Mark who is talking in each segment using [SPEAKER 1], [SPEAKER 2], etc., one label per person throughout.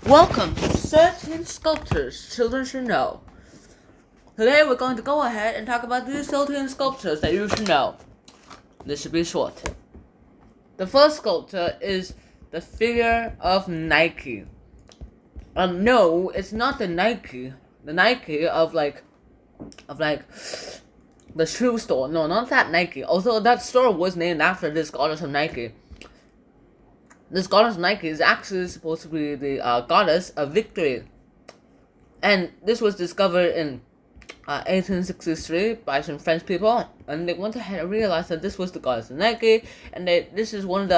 [SPEAKER 1] Welcome to 13 Sculptures Children Should Know. Today we're going to go ahead and talk about these 13 sculptures that you should know. This should be short. The first sculpture is the figure of Nike. No, it's not the Nike. The Nike of the shoe store. No, not that Nike. Although that store was named after this goddess of Nike. This goddess Nike is actually supposed to be the goddess of victory. And this was discovered in 1863 by some French people. And they went ahead and realized that this was the goddess of Nike. And this is one of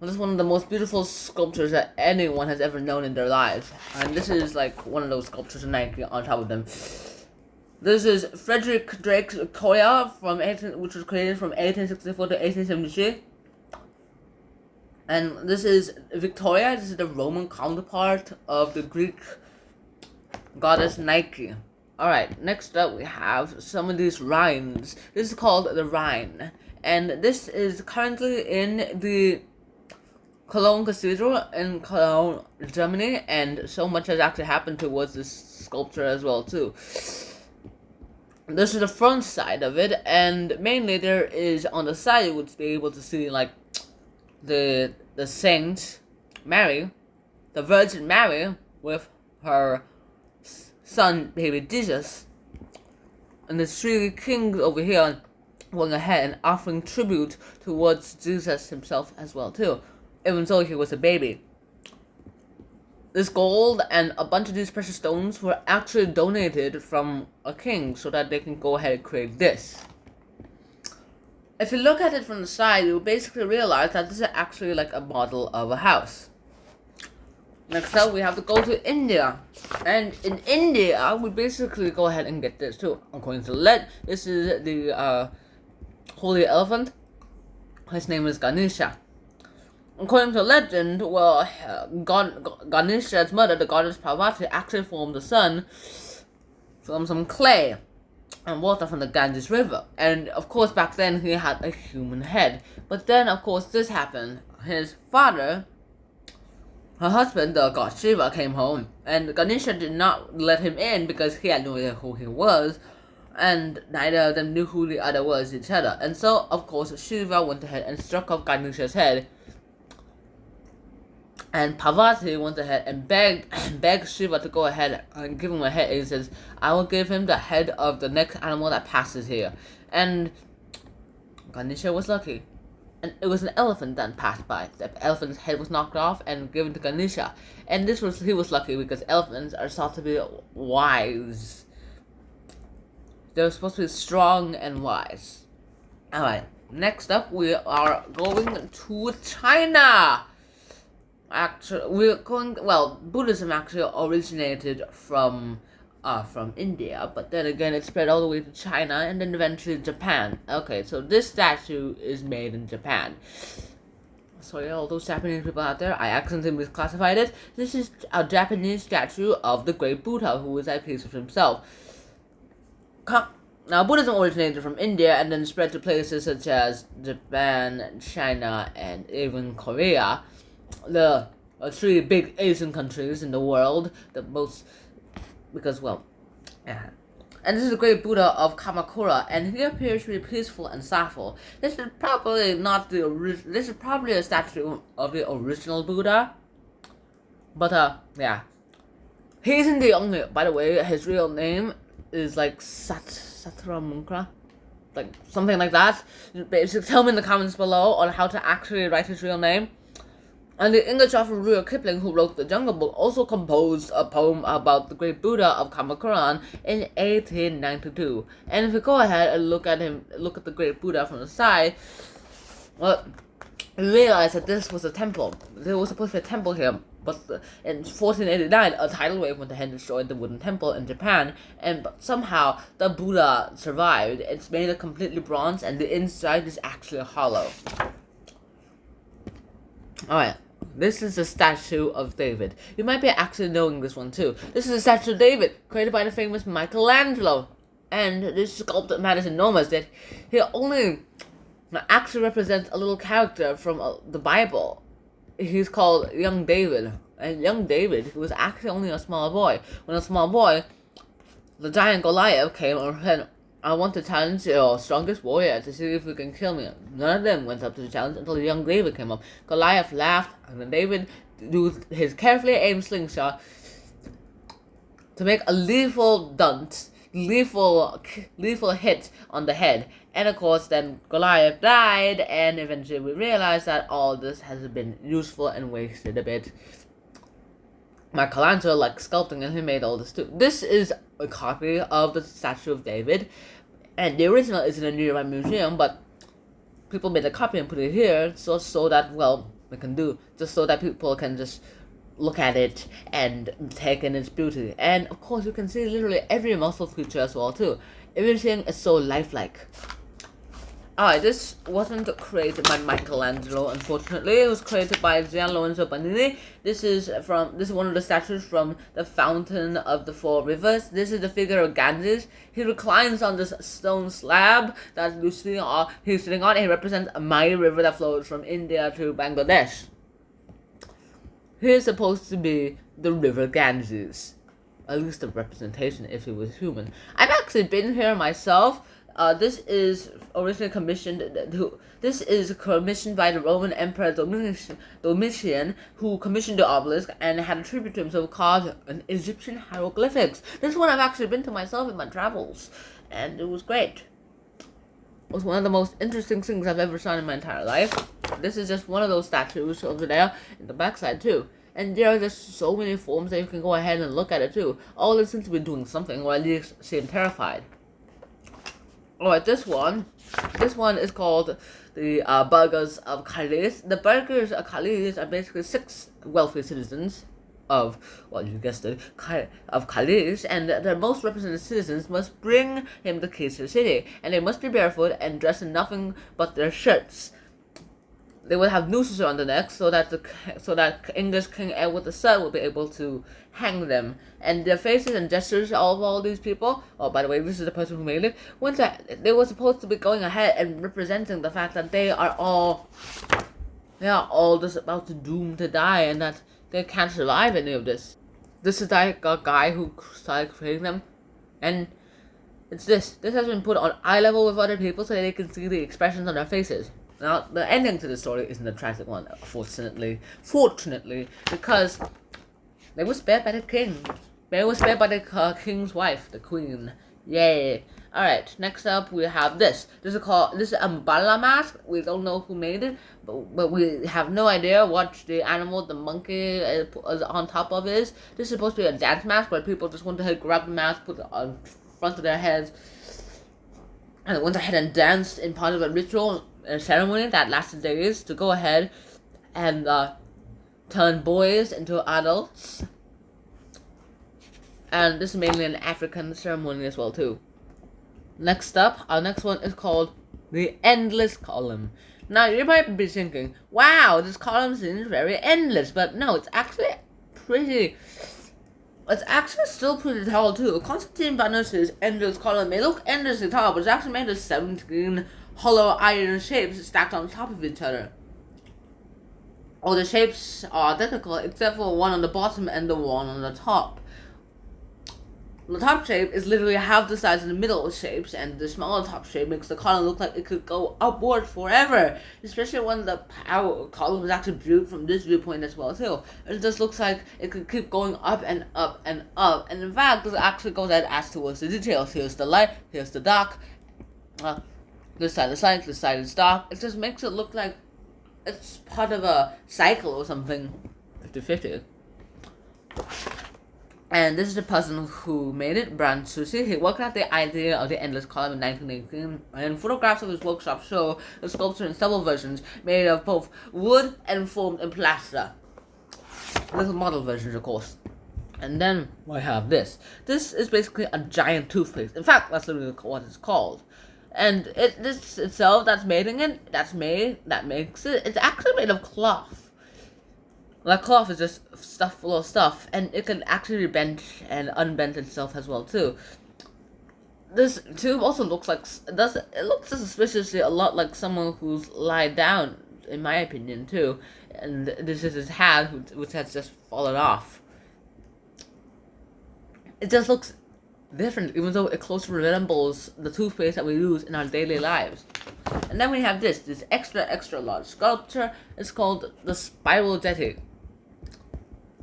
[SPEAKER 1] the most beautiful sculptures that anyone has ever known in their lives. And this is like one of those sculptures of Nike on top of them. This is Frederick Drake's Victoria, which was created from 1864 to 1873. And this is Victoria. This is the Roman counterpart of the Greek goddess Nike. Alright, next up we have some of these Rhines. This is called the Rhine. And this is currently in the Cologne Cathedral in Cologne, Germany. And so much has actually happened towards this sculpture as well, too. This is the front side of it. And mainly there is, on the side, you would be able to see, like, the Saint Mary, the Virgin Mary, with her son, baby Jesus, and the three kings over here going ahead and offering tribute towards Jesus himself as well too, even though he was a baby. This gold and a bunch of these precious stones were actually donated from a king so that they can go ahead and create this. If you look at it from the side, you'll basically realize that this is actually like a model of a house. Next up, we have to go to India. And in India, we basically go ahead and get this too. According to Led, this is the holy elephant. His name is Ganesha. According to legend, well, Ganesha's mother, the goddess Parvati, actually formed the sun from some clay and water from the Ganges River. And of course back then he had a human head. But then of course this happened. His father, her husband, the god Shiva, came home, and Ganesha did not let him in because he had no idea who he was, and neither of them knew who the other was each other. And so of course Shiva went ahead and struck off Ganesha's head. And Parvati went ahead and begged Shiva to go ahead and give him a head. And he says, I will give him the head of the next animal that passes here. And Ganesha was lucky. And it was an elephant that passed by. The elephant's head was knocked off and given to Ganesha. And he was lucky because elephants are thought to be wise. They're supposed to be strong and wise. Alright, next up we are going to China. Buddhism actually originated from India, but then again it spread all the way to China and then eventually Japan. Okay, so this statue is made in Japan. Sorry, all those Japanese people out there, I accidentally misclassified it. This is a Japanese statue of the Great Buddha, who is at peace with himself. Now, Buddhism originated from India and then spread to places such as Japan, China, and even Korea. The three big Asian countries in the world, and this is the Great Buddha of Kamakura, and he appears to be peaceful and thoughtful. This is probably a statue of the original Buddha, but yeah, he isn't the only. By the way, his real name is like Satramunkra, like something like that. Basically, tell me in the comments below on how to actually write his real name. And the English author Rudyard Kipling, who wrote The Jungle Book, also composed a poem about the Great Buddha of Kamakura in 1892. And if you go ahead and look at the Great Buddha from the side, well, you realize that this was a temple. There was supposed to be a temple here, but in 1489, a tidal wave went ahead and destroyed the wooden temple in Japan, but somehow the Buddha survived. It's made of completely bronze, and the inside is actually hollow. Alright. This is a statue of David. You might be actually knowing this one too. This is a statue of David, created by the famous Michelangelo. And this sculpture matters enormous that he only actually represents a little character from the Bible. He's called Young David. and young David, who was actually only a small boy. When a small boy, the giant Goliath came and said, I want to challenge your strongest warrior to see if you can kill me. None of them went up to the challenge until the young David came up. Goliath laughed, and then David used his carefully aimed slingshot to make a lethal hit on the head. And of course, then Goliath died, and eventually we realized that all this has been useful and wasted a bit. Michelangelo liked sculpting, and he made all this too. This is a copy of the statue of David, and the original is in a nearby museum, but people made a copy and put it here so that, well, we can do, just so that people can just look at it and take in its beauty. And of course, you can see literally every muscle feature as well too. Everything is so lifelike. Alright, this wasn't created by Michelangelo, unfortunately. It was created by Gian Lorenzo Bernini. This is one of the statues from the Fountain of the Four Rivers. This is the figure of Ganges. He reclines on this stone slab that he's sitting on. He represents a mighty river that flows from India to Bangladesh. He is supposed to be the river Ganges. At least the representation if he was human. I've actually been here myself. This is originally commissioned. This is commissioned by the Roman Emperor Domitian, who commissioned the obelisk and had a tribute to himself called an Egyptian hieroglyphics. This one I've actually been to myself in my travels, and it was great. It was one of the most interesting things I've ever seen in my entire life. This is just one of those statues over there in the backside too. And there are just so many forms that you can go ahead and look at it too. All this seems to be doing something, or at least seem terrified. Alright, this one is called the Burghers of Calais. The Burghers of Calais are basically 6 wealthy citizens of, well, you guessed it, of Calais, and their most represented citizens must bring him the keys to the city, and they must be barefoot and dressed in nothing but their shirts. They will have nooses around their necks so that English King Edward III will be able to hang them. And their faces and gestures of all these people, oh, by the way, this is the person who made it, they were supposed to be going ahead and representing the fact that they are all just about to doom to die, and that they can't survive any of this. This is like a guy who started creating them, and it's this. This has been put on eye level with other people so they can see the expressions on their faces. Now, the ending to the story isn't a tragic one, fortunately, because they were spared by the king. They were spared by the king's wife, the queen. Yay! Alright, next up we have this. This is a Mbala mask. We don't know who made it, but we have no idea what the animal, the monkey, is on top of is. This is supposed to be a dance mask where people just went ahead, grab the mask, put it on front of their heads, and they went ahead and danced in part of a ritual, a ceremony that lasted days to go ahead and turn boys into adults. And this is mainly an African ceremony as well too. Next up, our next one is called the Endless Column. Now you might be thinking, wow, this column seems very endless, but no, it's actually still pretty tall too. Constantine Banus's Endless Column may look endlessly tall, but it's actually made of 17 hollow iron shapes stacked on top of each other. All the shapes are identical except for one on the bottom and the one on the top. The top shape is literally half the size of the middle shapes, and the smaller top shape makes the column look like it could go upward forever, especially when the power column is actually viewed from this viewpoint as well too. It just looks like it could keep going up and up and up, and in fact this actually goes ahead and adds towards the details. Here's the light, here's the dark, this side is light, this side is dark. It just makes it look like it's part of a cycle or something, 50-50. And this is the person who made it, Brand Susi. He worked out the idea of the Endless Column in 1918, and photographs of his workshop show the sculpture in several versions made of both wood and formed in plaster. Little model versions, of course. And then we have this. This is basically a giant toothpaste. In fact, that's literally what it's called. And this itself, that makes it, it's actually made of cloth. Like cloth is just stuff full of stuff, and it can actually be bent and unbent itself as well too. This tube also looks like it looks suspiciously a lot like someone who's lied down, in my opinion too. and this is his hand, which has just fallen off. It just looks different, even though it closely resembles the toothpaste that we use in our daily lives. And then we have this extra large sculpture. It's called the Spiral Jetty.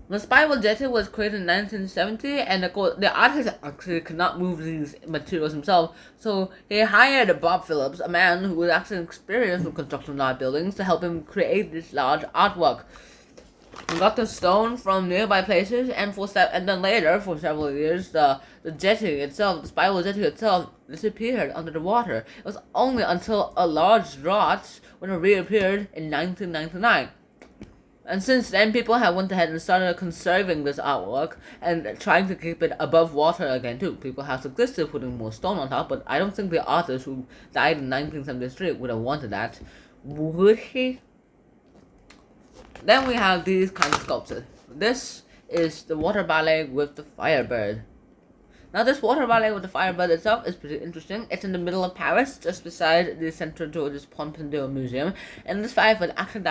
[SPEAKER 1] The Spiral Jetty was created in 1970, and the artist actually could not move these materials himself, so he hired Bob Phillips, a man who was actually experienced with constructing large buildings, to help him create this large artwork. We got the stone from nearby places, and then later, for several years, the jetty itself, the Spiral Jetty itself, disappeared under the water. It was only until a large drought when it reappeared in 1999. And since then, people have went ahead and started conserving this artwork and trying to keep it above water again too. People have suggested putting more stone on top, but I don't think the artist who died in 1973 would have wanted that. Would he? Then we have these kinds of sculptures. This is the water ballet with the Firebird. Now, this water ballet with the Firebird itself is pretty interesting. It's in the middle of Paris, just beside the Centre Georges Pompidou Museum. And this Firebird actually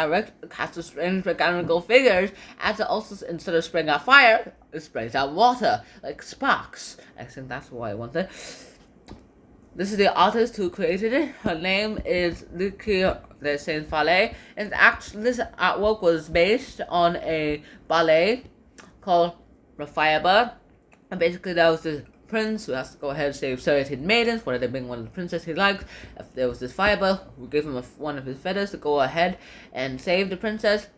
[SPEAKER 1] casts strange mechanical figures, as it also, instead of spraying out fire, it sprays out water, like sparks. I think that's what I wanted. This is the artist who created it. Her name is Lucie de Saint-Fallet. And actually, this artwork was based on a ballet called The Firebird. And basically, there was this prince who has to go ahead and save 13 maidens, whether they bring one of the princesses he likes. If there was this Firebird who gave him one of his feathers to go ahead and save the princess.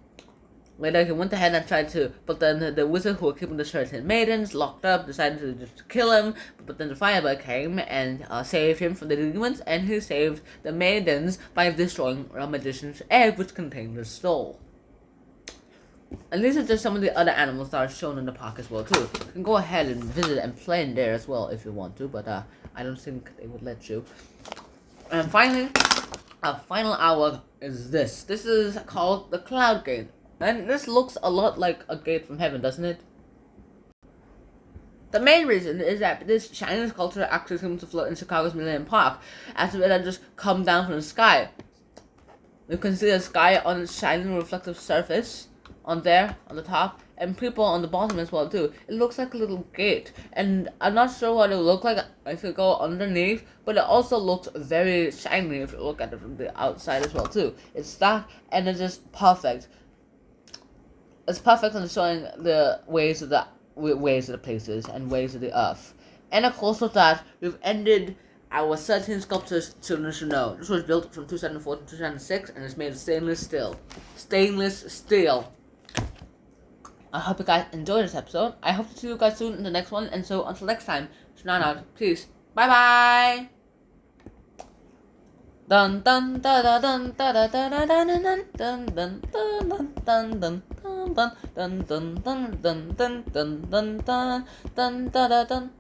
[SPEAKER 1] Later, he went ahead and tried to, but then the wizard who was keeping the 13 maidens locked up decided to just kill him. But then the Firebird came and saved him from the demons, and he saved the maidens by destroying a magician's egg, which contained the soul. And these are just some of the other animals that are shown in the park as well too. You can go ahead and visit and play in there as well if you want to, but I don't think they would let you. And finally, our final hour is this. This is called the Cloud Gate. And this looks a lot like a gate from heaven, doesn't it? The main reason is that this shiny sculpture actually comes to float in Chicago's Millennium Park, as if it had just come down from the sky. You can see the sky on its shining reflective surface on there, on the top, and people on the bottom as well too. It looks like a little gate, and I'm not sure what it will look like if you go underneath, but it also looks very shiny if you look at it from the outside as well too. It's that, and it's just perfect. It's perfect on showing the ways of the places and ways of the earth. And of course with that, we've ended our 13 sculptures children should know. This was built from 2004 to 2006, and it's made of stainless steel. Stainless steel. I hope you guys enjoyed this episode. I hope to see you guys soon in the next one. And so until next time, Shannon out. Peace. Bye bye. Dun dun da da dun da da da da dun dun dun dun dun dun dun dun dun dun dun dun dun dun dun dun da da dun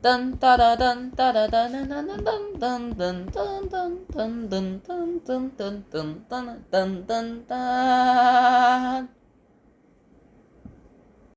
[SPEAKER 1] dun da da dun da da dun dun dun dun dun dun dun dun dun dun dun dun dun dun dun dun